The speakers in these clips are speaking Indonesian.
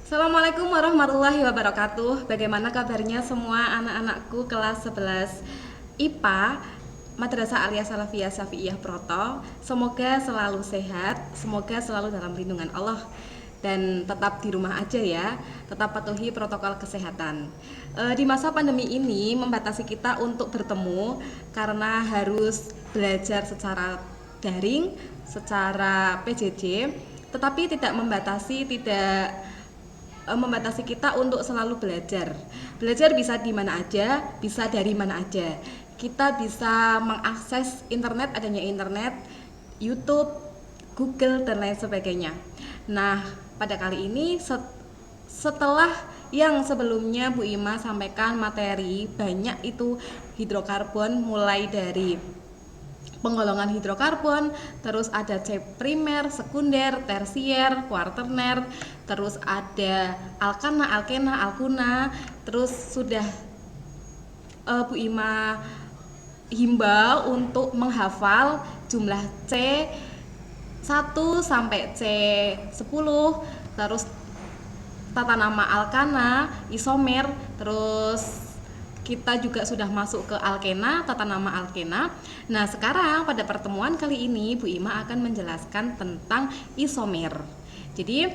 Assalamualaikum warahmatullahi wabarakatuh. Bagaimana kabarnya semua anak-anakku kelas 11 IPA Madrasah Aliyah Salafiyah Syafi'iyah Proto. Semoga selalu sehat, semoga selalu dalam lindungan Allah dan tetap di rumah aja ya. Tetap patuhi protokol kesehatan. Di masa pandemi ini membatasi kita untuk bertemu karena harus belajar secara daring, secara PJJ, tetapi tidak membatasi kita untuk selalu belajar. Belajar bisa di mana aja, bisa dari mana aja. Kita bisa mengakses internet, adanya internet, YouTube, Google, dan lain sebagainya. Nah, pada kali ini setelah yang sebelumnya Bu Ima sampaikan materi banyak itu hidrokarbon, mulai dari penggolongan hidrokarbon, terus ada C primer, sekunder, tersier, kuarterner, terus ada alkana, alkena, alkuna, terus sudah Bu Ima himbau untuk menghafal jumlah C1 sampai C10, terus tata nama alkana, isomer, terus kita juga sudah masuk ke alkena, tata nama alkena. Nah, sekarang pada pertemuan kali ini Bu Ima akan menjelaskan tentang isomer. Jadi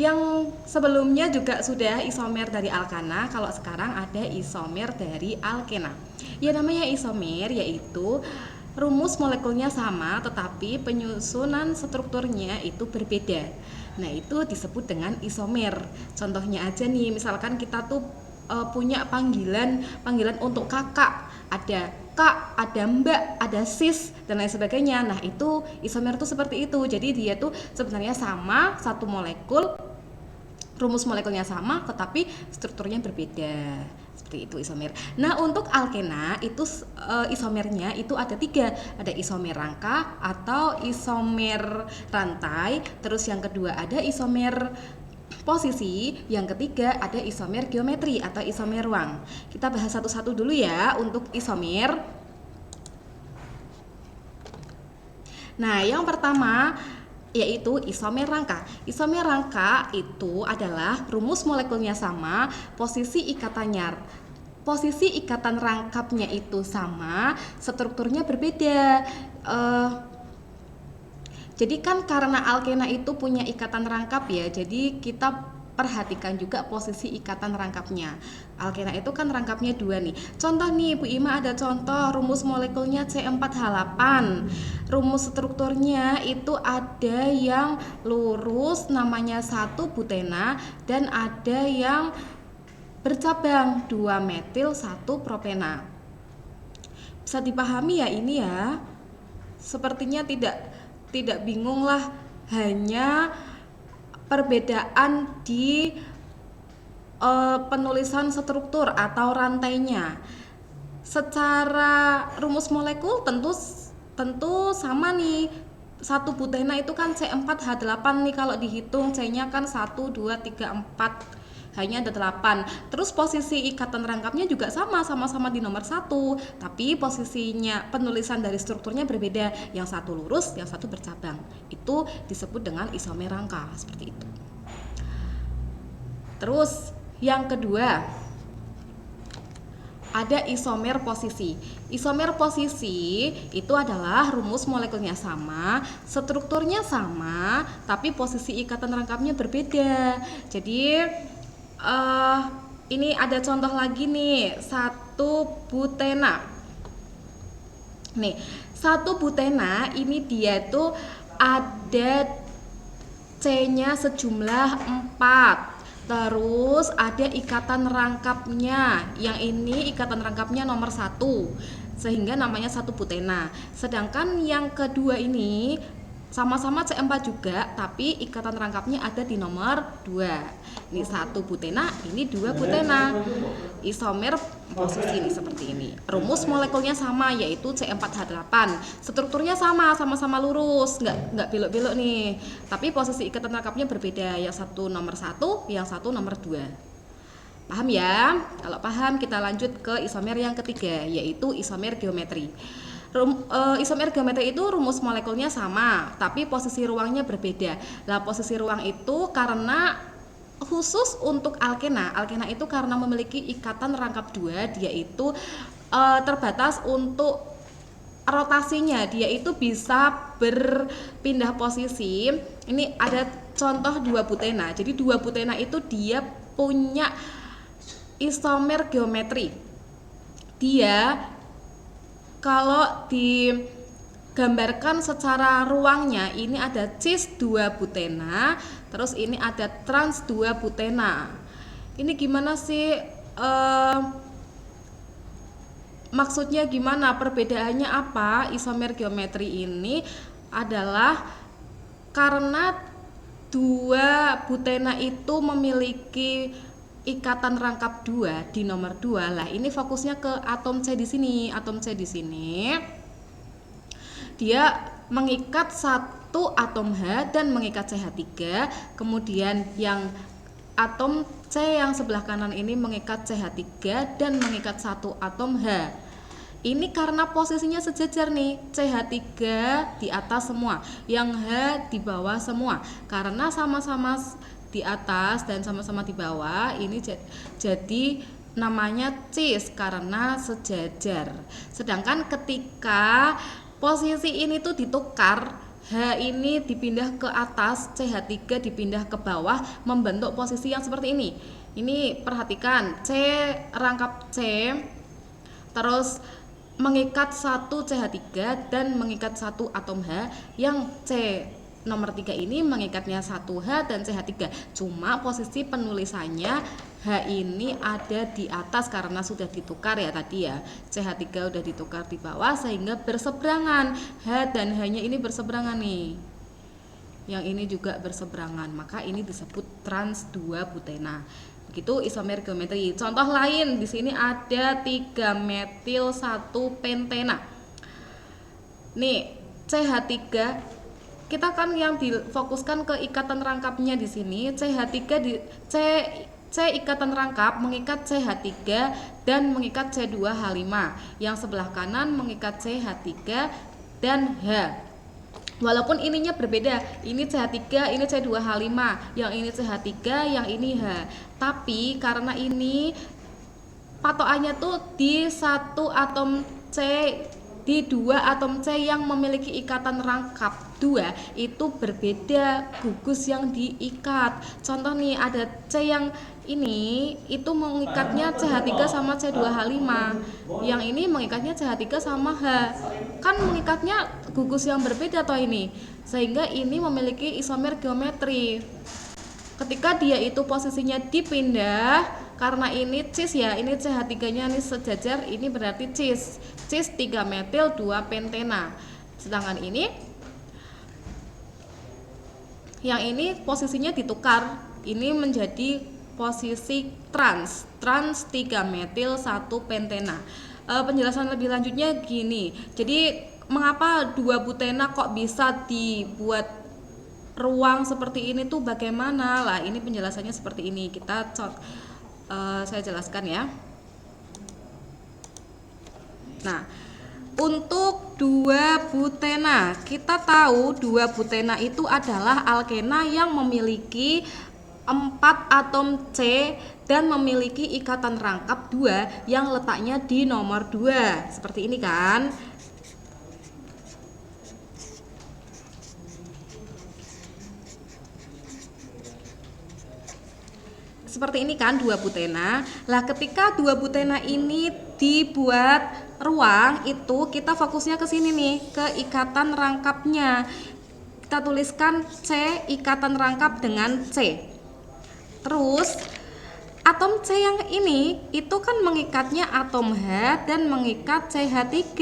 yang sebelumnya juga sudah isomer dari alkana, kalau sekarang ada isomer dari alkena. Ya, namanya isomer yaitu rumus molekulnya sama tetapi penyusunan strukturnya itu berbeda. Nah, itu disebut dengan isomer. Contohnya aja nih, misalkan kita tuh punya panggilan untuk kakak, ada kak, ada mbak, ada sis, dan lain sebagainya. Nah, itu isomer tuh seperti itu. Jadi dia tuh sebenarnya sama, satu molekul, rumus molekulnya sama tetapi strukturnya berbeda. Seperti itu isomer. Nah, untuk alkena itu isomernya itu ada 3. Ada isomer rangka atau isomer rantai. Terus yang kedua ada isomer posisi, yang ketiga ada isomer geometri atau isomer ruang. Kita bahas satu-satu dulu ya untuk isomer. Nah, yang pertama yaitu isomer rangka. Isomer rangka itu adalah rumus molekulnya sama, posisi ikatan rangkapnya itu sama, strukturnya berbeda. Jadi kan karena alkena itu punya ikatan rangkap ya, jadi kita perhatikan juga posisi ikatan rangkapnya. Alkena itu kan rangkapnya 2 nih. Contoh nih Bu Ima ada contoh rumus molekulnya C4H8. Rumus strukturnya itu ada yang lurus namanya 1 butena dan ada yang bercabang 2 metil 1 propena. Bisa dipahami ya ini ya? Sepertinya tidak bingung lah, hanya perbedaan di penulisan struktur atau rantainya. Secara rumus molekul tentu sama nih. 1 butena itu kan C4H8 nih, kalau dihitung C-nya kan 1 2 3 4, hanya ada 8. Terus posisi ikatan rangkapnya juga sama-sama di nomor 1, tapi posisinya penulisan dari strukturnya berbeda, yang satu lurus, yang satu bercabang. Itu disebut dengan isomer rangka, seperti itu. Terus yang kedua ada isomer posisi. Isomer posisi itu adalah rumus molekulnya sama, strukturnya sama, tapi posisi ikatan rangkapnya berbeda. Jadi ini ada contoh lagi nih, 1 butena. Nih, 1 butena ini dia tuh ada C-nya sejumlah 4. Terus ada ikatan rangkapnya. Yang ini ikatan rangkapnya nomor 1, sehingga namanya 1 butena. Sedangkan yang kedua ini sama-sama C4 juga, tapi ikatan rangkapnya ada di nomor 2. Ini 1 butena, ini 2 butena. Isomer posisi ini seperti ini. Rumus molekulnya sama yaitu C4H8. Strukturnya sama-sama lurus, nggak belok-belok nih. Tapi posisi ikatan rangkapnya berbeda, yang satu nomor 1, yang satu nomor 2. Paham ya? Kalau paham kita lanjut ke isomer yang ketiga, yaitu isomer geometri. Isomer geometri itu rumus molekulnya sama, tapi posisi ruangnya berbeda. Lah, posisi ruang itu karena Khusus untuk alkena, alkena itu karena memiliki ikatan rangkap dua, dia itu terbatas untuk rotasinya, dia itu bisa berpindah posisi. Ini ada contoh 2 butena. Jadi 2 butena itu dia punya isomer geometri. Dia kalau digambarkan secara ruangnya, ini ada cis 2 butena, terus ini ada trans 2 butena. Ini gimana sih maksudnya gimana, perbedaannya apa? Isomer geometri ini adalah karena 2 butena itu memiliki ikatan rangkap 2 di nomor 2. Lah, ini fokusnya ke atom C di sini. Atom C di sini dia mengikat satu atom H dan mengikat CH3. Kemudian yang atom C yang sebelah kanan ini mengikat CH3 dan mengikat satu atom H. Ini karena posisinya sejajar nih, CH3 di atas semua, yang H di bawah semua. Karena sama-sama di atas dan sama-sama di bawah, ini jadi namanya cis karena sejajar. Sedangkan ketika posisi ini tuh ditukar, H ini dipindah ke atas, CH3 dipindah ke bawah, membentuk posisi yang seperti ini. Ini perhatikan, C rangkap C terus mengikat satu CH3 dan mengikat satu atom H, yang C nomor 3 ini mengikatnya satu H dan CH3. Cuma posisi penulisannya H ini ada di atas karena sudah ditukar ya tadi ya. CH3 udah ditukar di bawah sehingga berseberangan. H dan H-nya ini berseberangan nih. Yang ini juga berseberangan, maka ini disebut trans 2 butena. Begitu isomer geometri. Contoh lain, di sini ada 3-metil 1-pentena. Nih, CH3 kita kan yang difokuskan ke ikatan rangkapnya di sini. CH3 di C ikatan rangkap mengikat CH3 dan mengikat C2H5. Yang sebelah kanan mengikat CH3 dan H. Walaupun ininya berbeda, ini CH3, ini C2H5, yang ini CH3, yang ini H. Tapi karena ini patokannya tuh di satu atom C, di 2 atom C yang memiliki ikatan rangkap 2 itu berbeda gugus yang diikat. Contoh nih, ada C yang ini itu mengikatnya CH3 sama C2H5, yang ini mengikatnya CH3 sama H. Kan mengikatnya gugus yang berbeda toh ini, sehingga ini memiliki isomer geometri. Ketika dia itu posisinya dipindah, karena ini cis ya, ini CH3-nya ini sejajar, ini berarti cis 3-metil 2-pentena. Sedangkan ini yang ini posisinya ditukar, ini menjadi posisi trans 3-metil 1-pentena. Penjelasan lebih lanjutnya gini. Jadi mengapa 2 butena kok bisa dibuat ruang seperti ini tuh bagaimana? Lah, ini penjelasannya seperti ini. Saya jelaskan ya. Nah, untuk 2 butena, kita tahu 2 butena itu adalah alkena yang memiliki 4 atom C dan memiliki ikatan rangkap 2 yang letaknya di nomor 2. Seperti ini kan? Seperti ini kan 2 butena. Lah, ketika 2 butena ini dibuat ruang, itu kita fokusnya ke sini nih, ke ikatan rangkapnya. Kita tuliskan C ikatan rangkap dengan C. Terus atom C yang ini itu kan mengikatnya atom H dan mengikat CH3.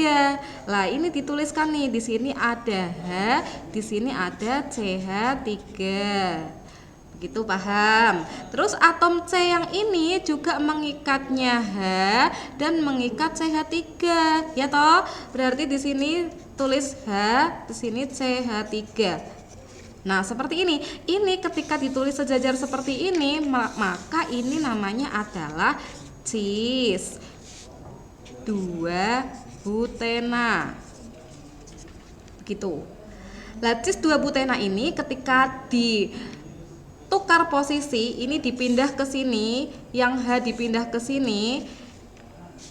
Lah, ini dituliskan nih, di sini ada H, di sini ada CH3. Begitu, paham? Terus atom C yang ini juga mengikatnya H dan mengikat CH3. Ya toh? Berarti di sini tulis H, di sini CH3. Nah, seperti ini. Ini ketika ditulis sejajar seperti ini, maka ini namanya adalah cis 2-butena. Begitu. Lah, cis 2-butena ini ketika tukar posisi, ini dipindah ke sini, yang H dipindah ke sini,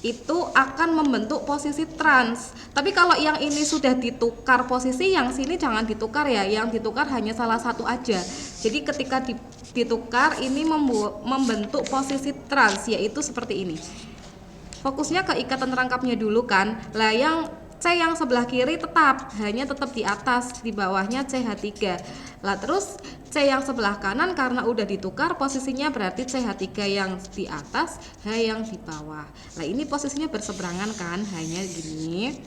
itu akan membentuk posisi trans. Tapi kalau yang ini sudah ditukar posisi, yang sini jangan ditukar ya, yang ditukar hanya salah satu aja. Jadi ketika ditukar ini membentuk posisi trans, yaitu seperti ini. Fokusnya ke ikatan rangkapnya dulu kan. Lah yang C yang sebelah kiri hanya tetap di atas, di bawahnya CH3. Lah terus C yang sebelah kanan karena udah ditukar posisinya berarti CH3 yang di atas, H yang di bawah. Nah ini posisinya berseberangan kan, hanya gini.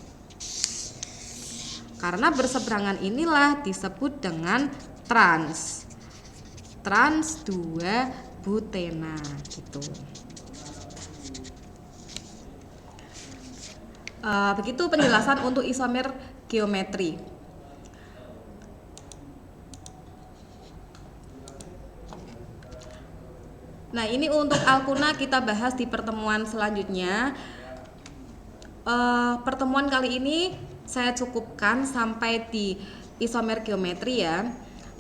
Karena berseberangan inilah disebut dengan trans 2 butena gitu. Begitu penjelasan untuk isomer geometri. Nah ini untuk alkuna kita bahas di pertemuan selanjutnya. Pertemuan kali ini saya cukupkan sampai di isomer geometri ya.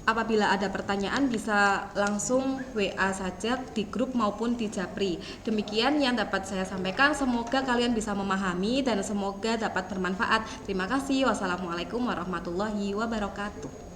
Apabila ada pertanyaan bisa langsung WA saja di grup maupun di Japri. Demikian yang dapat saya sampaikan, semoga kalian bisa memahami dan semoga dapat bermanfaat. Terima kasih. Wassalamualaikum warahmatullahi wabarakatuh.